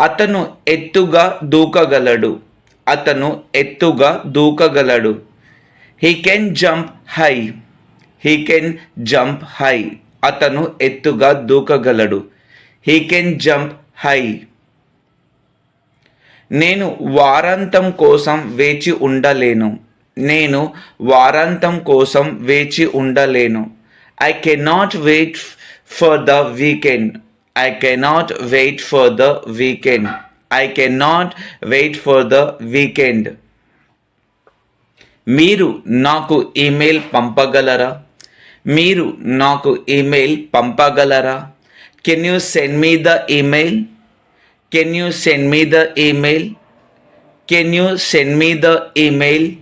అతను ఎత్తుగా దూకగలడు. అతను ఎత్తుగా దూకగలడు. He can jump high. He can jump high. అతను ఎత్తుగా దూకగలడు. He can jump high. నేను వారాంతం కోసం వేచి ఉండలేను. నేను వారాంతం కోసం వేచి ఉండలేను. I cannot wait for the weekend. I cannot wait for the weekend. I cannot wait for the weekend. మీరు నాకు ఈమెయిల్ పంపగలరా? మీరు నాకు ఈమెయిల్ పంపగలరా? Can you send me the email? Can you send me the email? Can you send me the email?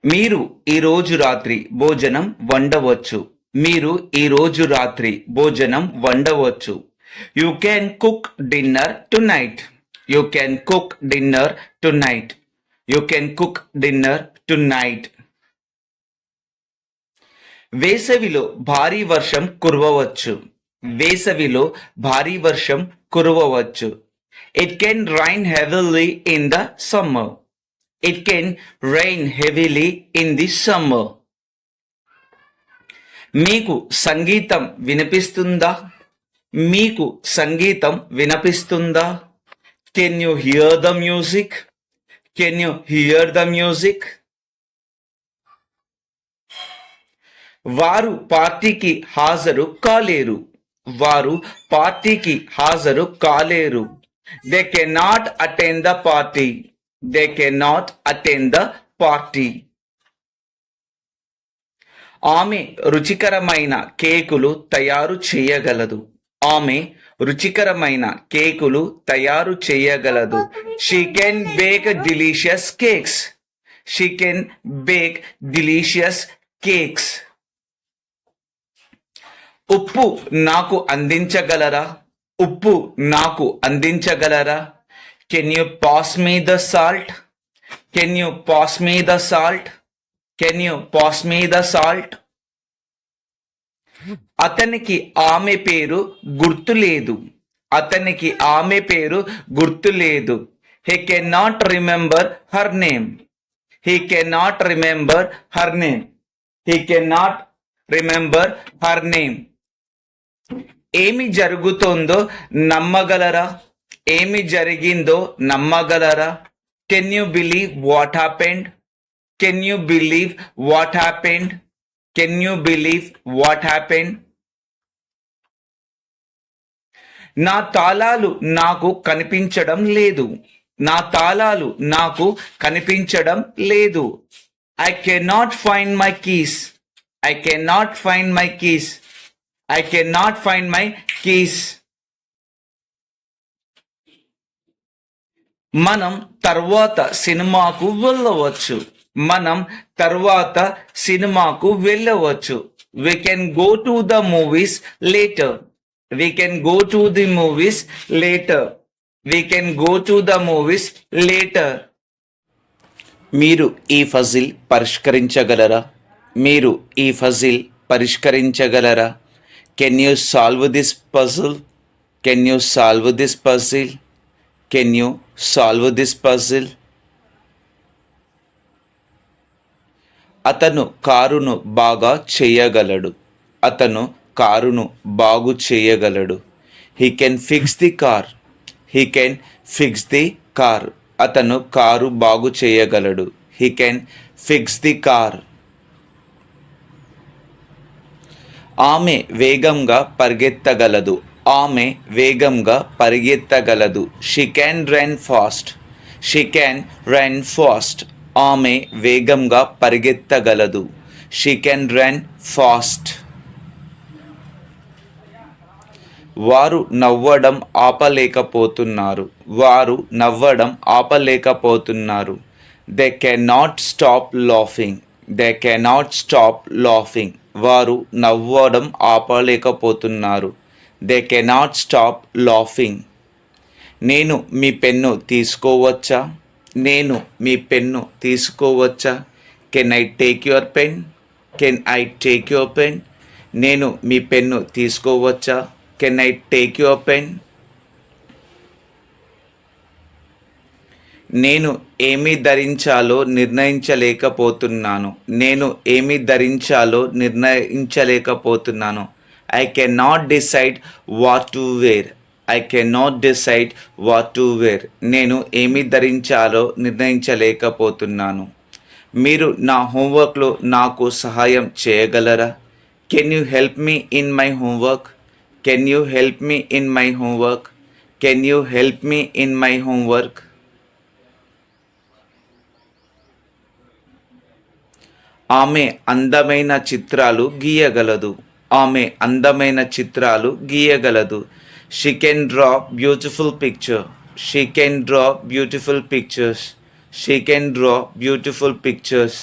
మీరు ఈరోజు రాత్రి భోజనం వండవచ్చు. మీరు ఈరోజు రాత్రి భోజనం వండవచ్చు. You can cook dinner tonight. You can cook dinner tonight. You can cook dinner tonight. వేసవిలో భారీ వర్షం కురవవచ్చు. వేసవిలో భారీ వర్షం కురవవచ్చు. It can rain heavily in the summer. It can rain heavily in the summer. మీకు సంగీతం వినిపిస్తుందా? మీకు సంగీతం వినిపిస్తుందా? Can you hear the music? Can you hear the music? వారు పార్టీకి హాజరు కాలేరు. వారు పార్టీకి హాజరు కాలేరు. They cannot attend the party. They cannot attend the party. ఆమె రుచికరమైన కేకులు తయారు చేయగలదు. ఆమె రుచికరమైన కేకులు తయారు చేయగలదు. She can bake delicious cakes. She can bake delicious cakes. ఉప్పు నాకు అందించగలరా? ఉప్పు నాకు అందించగలరా? Can you pass me the salt? Can you pass me the salt? Can you pass me the salt? అతనికి ఆమె పేరు గుర్తులేదు. అతనికి ఆమె పేరు గుర్తులేదు. He can not remember her name. He can not remember her name. He can not remember her name. ఏమి జరుగుతుందో నమ్మగలరా? ఏమి జరిగిందో నమ్మగలరా? Can you believe what happened? Can you believe what happened? Can you believe what happened? నా తాళాలు నాకు కనిపించడం లేదు. నా తాళాలు నాకు కనిపించడం లేదు. I cannot find my keys. I cannot find my keys. I cannot find my keys. మనం తర్వాత సినిమాకు వెళ్ళవచ్చు. మనం తర్వాత సినిమాకు వెళ్ళవచ్చు. We can go to the movies later. We can go to the movies later. We can go to the movies later. మీరు ఈ పజిల్ పరిష్కరించగలరా? మీరు ఈ పజిల్ పరిష్కరించగలరా? Can you solve this puzzle? Can you solve this puzzle? Can you solve this puzzle? అతను కారును బాగా చేయగలడు. అతను కారును బాగు చేయగలడు. He can fix the car. He can fix the car. అతను కారు బాగు చేయగలడు. He can fix the car. ఆమె వేగంగా పరిగెత్తగలదు. ఆమె వేగంగా పరిగెత్తగలదు. She can run fast. She can run fast. ఆమె వేగంగా పరిగెత్తగలదు. She can run fast. వారు నవ్వడం ఆపలేకపోతున్నారు. వారు నవ్వడం ఆపలేకపోతున్నారు. They can not stop laughing. They can not stop laughing. వారు నవ్వడం ఆపలేకపోతున్నారు. They can not stop laughing. నేను మీ పెన్ను తీసుకోవచ్చా? నేను మీ పెన్ను తీసుకోవచ్చా? Can I take your pen? Can I take your pen? నేను మీ పెన్ను తీసుకోవచ్చా? Can I take your pen? నేను ఏమి ధరించాలో నిర్ణయించలేకపోతున్నాను. నేను ఏమి ధరించాలో నిర్ణయించలేకపోతున్నాను. I can not decide what to wear. I can not decide what to wear. నేను ఏమి ధరించాలో నిర్ణయించలేకపోతున్నాను. మీరు నా హోంవర్క్లో నాకు సహాయం చేయగలరా? Can you help me in my homework? Can you help me in my homework? Can you help me in my homework? ఆమె అందమైన చిత్రాలు గీయగలదు. ఆమె అందమైన చిత్రాలు గీయగలదు. She can draw beautiful picture. She can draw beautiful pictures. She can draw beautiful pictures.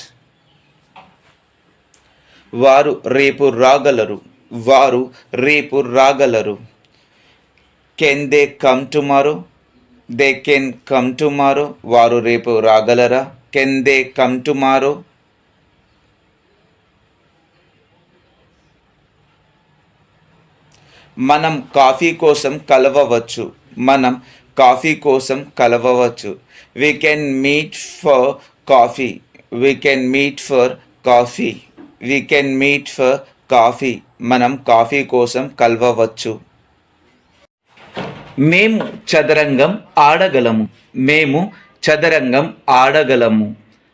వారు రేపు రాగలరు. వారు రేపు రాగలరు. Can they come tomorrow? They can come tomorrow. వారు రేపు రాగలరా? Can they come tomorrow? మనం కాఫీ కోసం కలవవచ్చు. మనం కాఫీ కోసం కలవవచ్చు. We can meet for coffee. We can meet for coffee. We can meet for coffee. మనం కాఫీ కోసం కలవవచ్చు. మేము చదరంగం ఆడగలము. మేము చదరంగం ఆడగలము.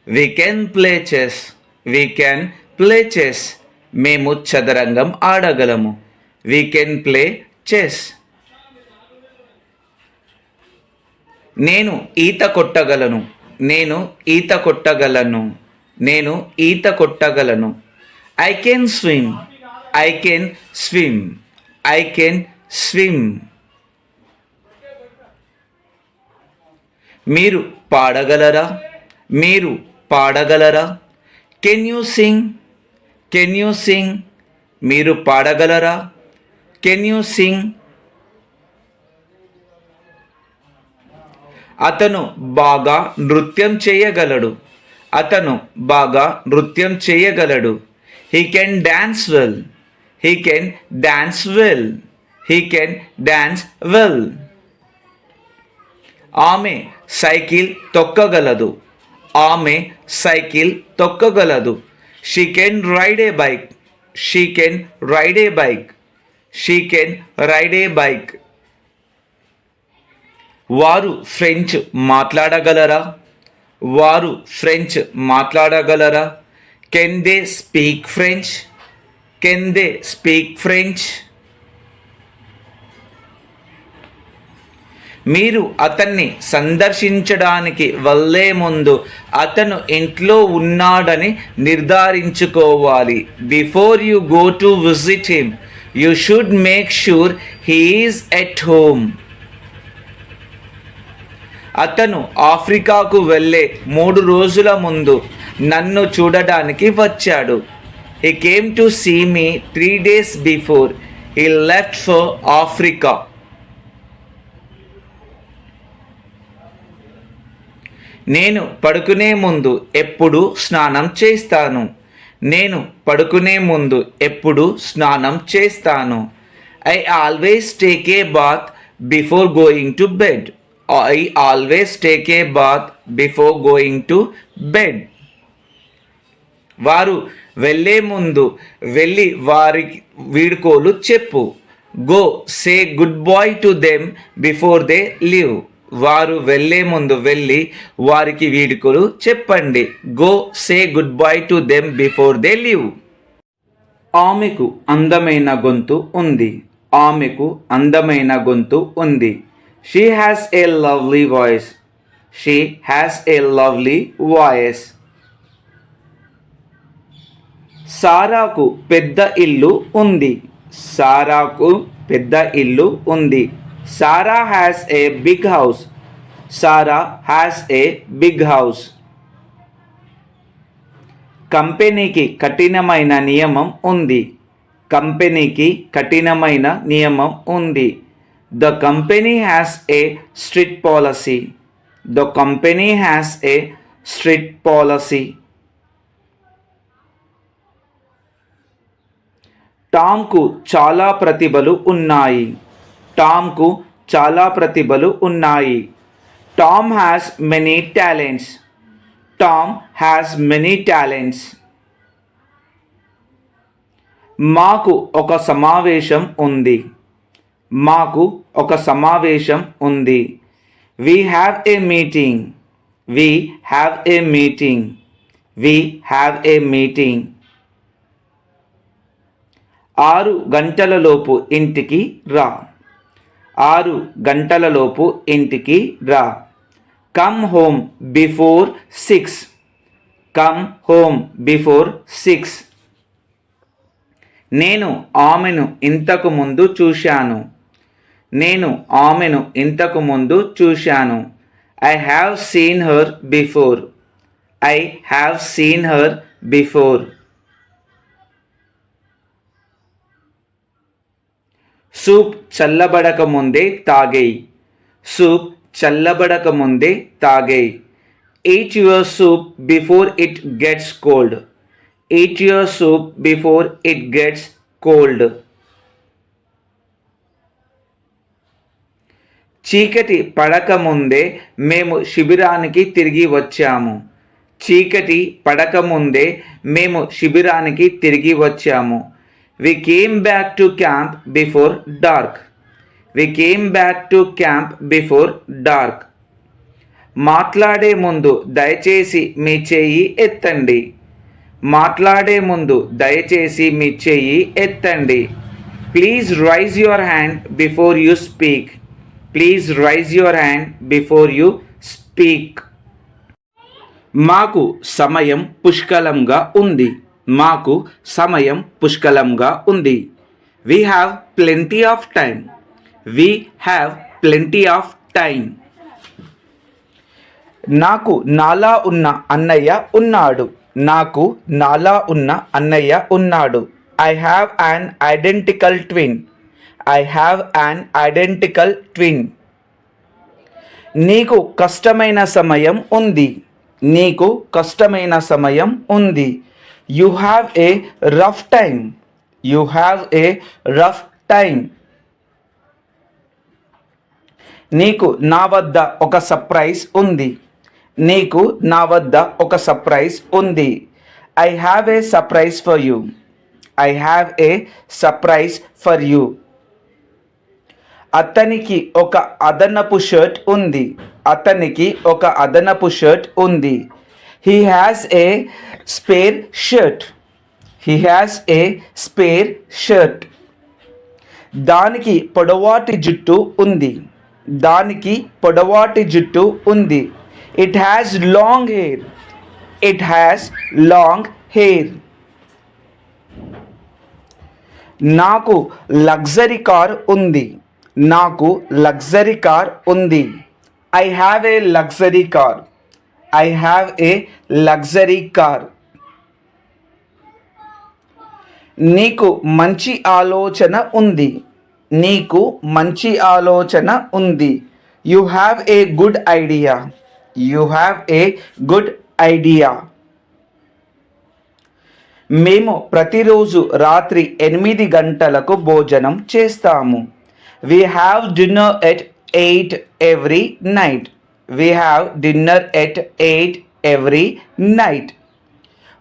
We can play chess. We can play chess. మేము చదరంగం ఆడగలము. We can play chess. నేను ఈత కొట్టగలను. నేను ఈత కొట్టగలను. నేను ఈత కొట్టగలను. I can swim. I can swim. I can swim. మీరు పాడగలరా? మీరు పాడగలరా? Can you sing? Can you sing? మీరు పాడగలరా? Can you sing? అతను బాగా నృత్యం చేయగలడు. అతను బాగా నృత్యం చేయగలడు. He can dance well. He can dance well. He can dance well. ఆమె సైకిల్ తొక్కగలదు. ఆమె సైకిల్ తొక్కగలదు. She can ride a bike. She can ride a bike. She can ride a bike. వారు ఫ్రెంచ్ మాట్లాడగలరా? వారు ఫ్రెంచ్ మాట్లాడగలరా? Can they speak French? Can they speak French? మీరు అతన్ని సందర్శించడానికి వెళ్ళే ముందు అతను ఇంట్లో ఉన్నాడని నిర్ధారించుకోవాలి. Before you go to visit him you should make sure he is at home. అతను ఆఫ్రికాకు వెళ్ళే 3 రోజుల ముందు నన్ను చూడడానికి వచ్చాడు. He came to see me 3 days before he left for Africa. నేను పడుకునే ముందు ఎప్పుడు స్నానం చేస్తాను. నేను పడుకునే ముందు ఎప్పుడు స్నానం చేస్తాను. I always take a bath before going to bed. I always take a bath before going to bed. వారు వెళ్ళే ముందు వెళ్ళి వారికి వీడ్కోలు చెప్పు. Go say good bye to them before they leave. వారు వెళ్ళే ముందు వెళ్ళి వారికి వీడ్కోలు చెప్పండి. Go say good bye to them before they leave. ఆమెకు అందమైన గొంతు ఉంది. ఆమెకు అందమైన గొంతు ఉంది. She has a lovely voice. She has a lovely voice. సారాకు పెద్ద ఇల్లు ఉంది. సారాకు పెద్ద ఇల్లు ఉంది. Sara has a big house. Sara has a big house. కంపెనీకి కఠినమైన నియమం ఉంది. కంపెనీకి కఠినమైన నియమం ఉంది. The company has a strict policy. The company has a strict policy. టామ్కు చాలా ప్రతిభలు ఉన్నాయి. టామ్కు చాలా ప్రతిభలు ఉన్నాయి. Tom has many talents. Tom has many talents. మాకు ఒక సమావేశం ఉంది. మాకు ఒక సమావేశం ఉంది. We have a meeting. We have a meeting. We have a meeting. 6 గంటలలోపు ఇంటికి రా. 6 గంటలలోపు ఇంటికి రా. Come home before 6. Come home before 6. నేను ఆమెను ఇంతకు ముందు చూశాను. నేను ఆమెను ఇంతకు ముందు చూశాను. I have seen her before. I have seen her before. Soup చల్లబడక ముందే తాగేయ్. సూప్ చల్లబడక ముందే తాగేయ్. Eat your soup before it gets cold. Eat your soup before it gets cold. చీకటి పడక ముందే మేము శిబిరానికి తిరిగి వచ్చాము. చీకటి పడక ముందే మేము శిబిరానికి తిరిగి వచ్చాము. We came back to camp before dark. We came back to camp before dark. మాట్లాడే ముందు దయచేసి మీ చెయ్యి ఎత్తండి. మాట్లాడే ముందు దయచేసి మీ చెయ్యి ఎత్తండి. Please raise your hand before you speak. Please raise your hand before you speak. మాకు సమయం పుష్కలంగా ఉంది. మాకు సమయం పుష్కలంగా ఉంది. We have plenty of time. We have plenty of time. నాకు నాలా ఉన్న అన్నయ్య ఉన్నాడు. నాకు నాలా ఉన్న అన్నయ్య ఉన్నాడు. I have an identical twin. I have an identical twin. నీకు కష్టమైన సమయం ఉంది. నీకు కష్టమైన సమయం ఉంది. You have a rough time. You have a rough time. నీకు నా వద్ద ఒక సర్ప్రైజ్ ఉంది. నీకు నా వద్ద ఒక సర్ప్రైజ్ ఉంది. I have a surprise for you. I have a surprise for you. అతనికి ఒక అదనపు షర్ట్ ఉంది. అతనికి ఒక అదనపు షర్ట్ ఉంది. He has a spare shirt. He has a spare shirt. దానికి పొడవాటి జుట్టు ఉంది. దానికి పొడవాటి జుట్టు ఉంది. It has long hair. It has long hair. నాకు లగ్జరీ కార్ ఉంది. నాకు లగ్జరీ కార్ ఉంది. I have a luxury car. I have a luxury car. నీకు మంచి ఆలోచన ఉంది. నీకు మంచి ఆలోచన ఉంది. You have a good idea. You have a good idea. మేము ప్రతిరోజు రాత్రి 8 గంటలకు భోజనం చేస్తాము. We have dinner at 8 every night. We have dinner at 8 every night.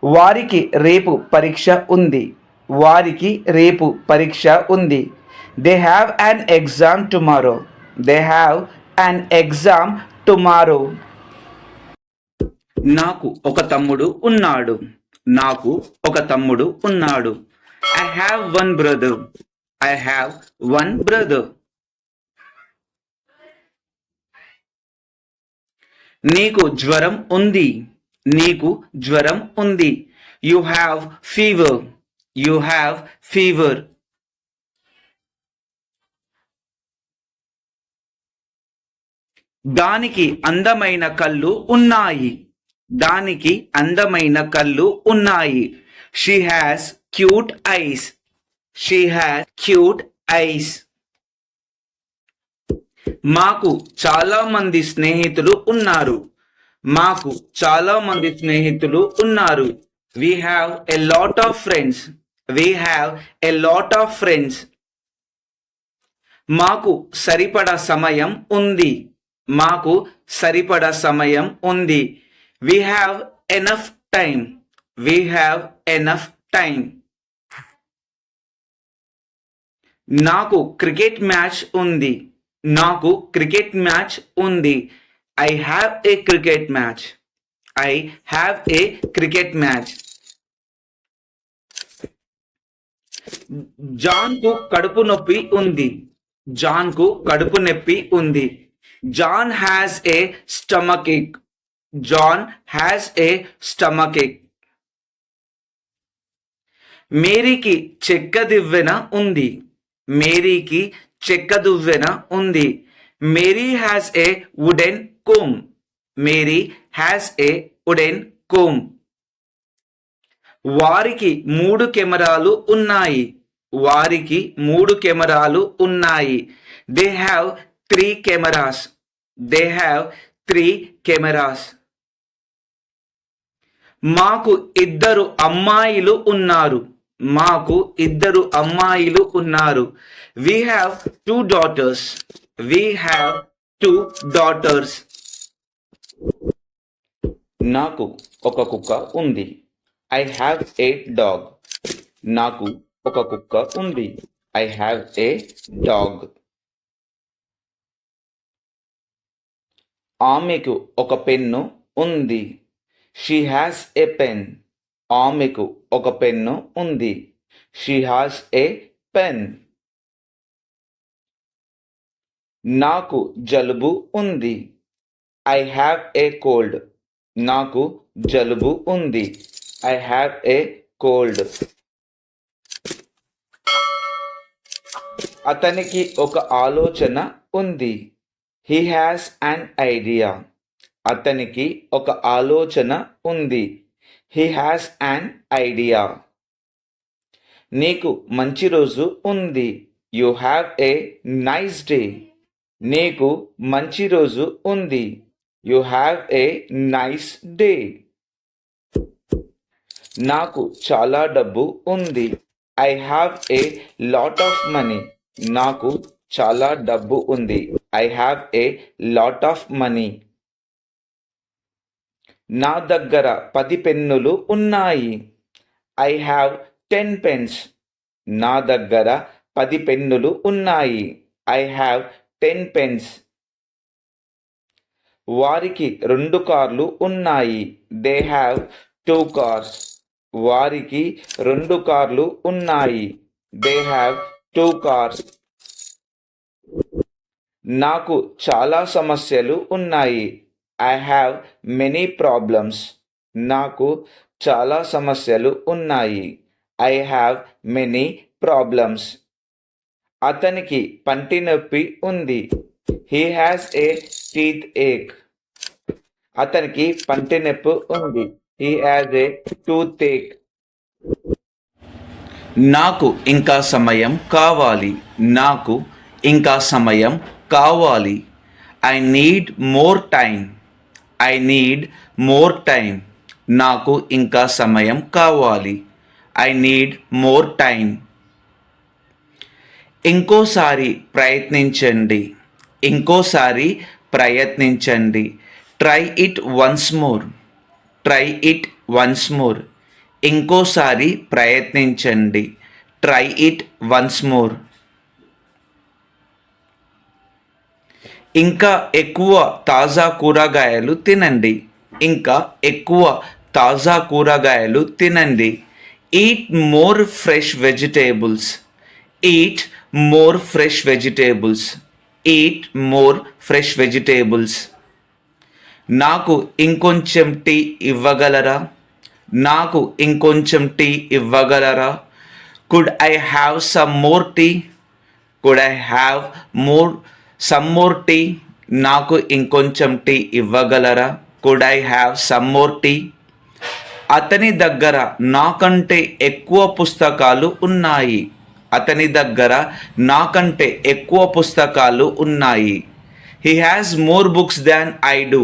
వారికి రేపు పరీక్ష ఉంది. వారికి రేపు పరీక్ష ఉంది. They have an exam tomorrow. They have an exam tomorrow. నాకు ఒక తమ్ముడు ఉన్నాడు. నాకు ఒక తమ్ముడు ఉన్నాడు. I have one brother. I have one brother. నీకు జ్వరం ఉంది. నీకు జ్వరం ఉంది. You have fever. You have fever. దానికి అందమైన కళ్ళు ఉన్నాయి. దానికి అందమైన కళ్ళు ఉన్నాయి. She has cute eyes. She has cute eyes. మాకు చాలా మంది స్నేహితులు ఉన్నారు. మాకు చాలా మంది స్నేహితులు ఉన్నారు. We have a lot of friends. We have a lot of friends. మాకు సరిపడా సమయం ఉంది. మాకు సరిపడా సమయం ఉంది. We have enough time. We have enough time. నాకు క్రికెట్ మ్యాచ్ ఉంది. నాకు క్రికెట్ మ్యాచ్ ఉంది. I have a cricket match. I have a cricket match. జాన్కు కడుపు నొప్పి ఉంది. జాన్కు కడుపు నొప్పి ఉంది. John has a stomach ache. John has a stomach ache. మేరీకి చెక్క దివ్వెన ఉంది. మేరీకి చెక్క దువ్వెన ఉంది. Mary has a wooden comb. Mary has a wooden comb. వారికి 3 కెమెరాలు ఉన్నాయి. వారికి 3 కెమెరాలు ఉన్నాయి. They have 3 cameras. They have 3 cameras. మాకు 2 అమ్మాయిలు ఉన్నారు. మాకు 2 అమ్మాయిలు ఉన్నారు. We have 2 daughters. We have 2 daughters. నాకు ఒక కుక్క ఉంది. I have a dog. నాకు ఒక కుక్క ఉంది. I have a dog. ఆమెకు ఒక పెన్ను ఉంది. She has a pen. ఆమెకు ఒక పెన్ను ఉంది. She has a pen. నాకు జలుబు ఉంది. I have a cold. నాకు జలుబు ఉంది. I have a cold. అతనికి ఒక ఆలోచన ఉంది. He has an idea. అతనికి ఒక ఆలోచన ఉంది. He has an idea. నీకు మంచి రోజు ఉంది. You have a nice day. నీకు మంచి రోజు ఉంది. You have a nice day. నాకు చాలా డబ్బు ఉంది. I have a lot of money. నాకు చాలా డబ్బు ఉంది. I have a lot of money. నా దగ్గర 10 పెన్నులు ఉన్నాయి. I have 10 pens. నా దగ్గర 10 పెన్నులు ఉన్నాయి. I have 10 pens. వారికి 2 కార్లు ఉన్నాయి. They have 2 cars. వారికి 2 కార్లు ఉన్నాయి. They have 2 cars. నాకు చాలా సమస్యలు ఉన్నాయి. I have many problems. నాకు చాలా సమస్యలు ఉన్నాయి. I have many problems. అతనికి పంటి నొప్పి ఉంది. He has a teeth ache. అతనికి పంటి నొప్పి ఉంది. He has a toothache. నాకు ఇంకా సమయం కావాలి. నాకు ఇంకా సమయం కావాలి. I need more time. I need more time. నాకు ఇంకా సమయం కావాలి. I need more time. ఇంకోసారి ప్రయత్నించండి. ఇంకోసారి ప్రయత్నించండి. Try it once more. Try it once more. ఇంకోసారి ప్రయత్నించండి. Try it once more. ఇంకా ఎక్కువ తాజా కూరగాయలు తినండి. ఇంకా ఎక్కువ తాజా కూరగాయలు తినండి. Eat more fresh vegetables. Eat more fresh vegetables. Eat more fresh vegetables. నాకు ఇంకొంచెం టీ ఇవ్వగలరా? నాకు ఇంకొంచెం టీ ఇవ్వగలరా? Could I have some more tea? Could I have some more tea? నాకు ఇంకొంచెం టీ ఇవ్వగలరా? Could I have some more tea? అతని దగ్గర నాకంటే ఎక్కువ పుస్తకాలు ఉన్నాయి. అతని దగ్గర నాకంటే ఎక్కువ పుస్తకాలు ఉన్నాయి. He has more books than I do.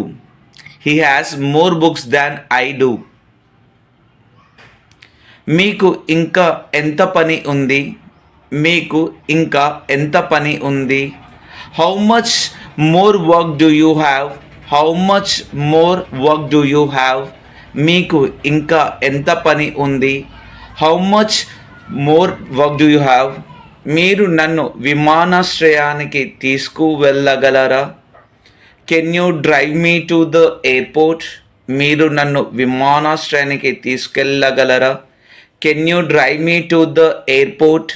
He has more books than I do. మీకు ఇంకా ఎంత పని ఉంది? మీకు ఇంకా ఎంత పని ఉంది? How much more work do you have? How much more work do you have? మీకు ఇంకా ఎంత పని ఉంది? How much more work do you have? మీరు నన్ను విమానాశ్రయానికి తీసుకువెళ్ళగలరా? Can you drive me to the airport? మీరు నన్ను విమానాశ్రయానికి తీసుకెళ్ళగలరా? Can you drive me to the airport?